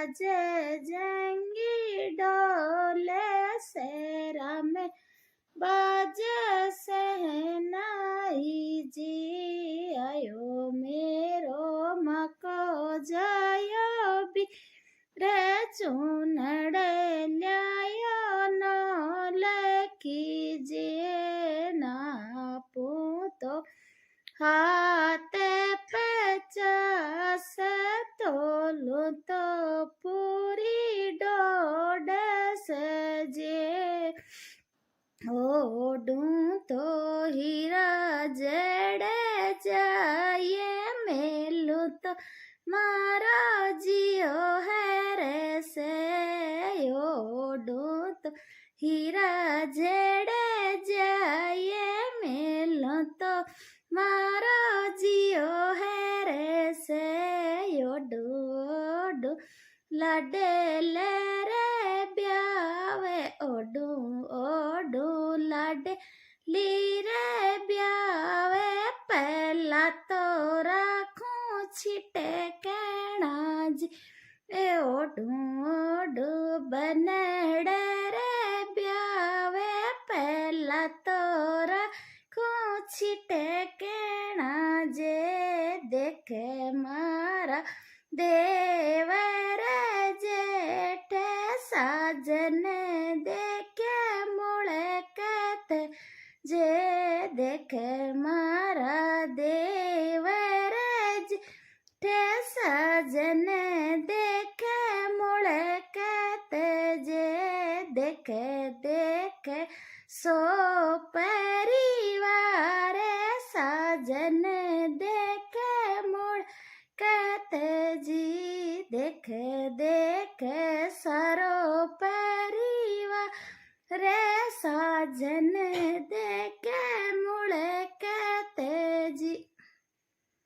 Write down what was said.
बाजे जाएंगी डोले सेरा में बाजे सहनाई जी आयो मेरो मको जायो भी रे चूनड़े ल्यायो नो लखी जे ना पूतो हाथे 50 तोलू तो पूरी डोड़ सजे ओडूं तो हीरा जड़े जाए मेलू तो मारा जियो है रे से ओडूं तो हीरा जड़े जाए मेलू तो मारा जियो है रे से ओडू लाडे ले रे ब्यावे ओडू ओडू लाडे ली रे ब्यावे पहला तो राखूं छिटे कहना जी ए ओडू ओडू बनड़े रे ब्यावे पहला तो राखूं छिटे कहना जे देखे मारा देवर जेठे साजन देखे मुड़कत जे देखे मारा देवर जेठे साजन देखे मुड़कत जे देखे देखे सो परिवार साजन देखे मुड़ कहते जी देख देख सारो परिवार रे साजन दे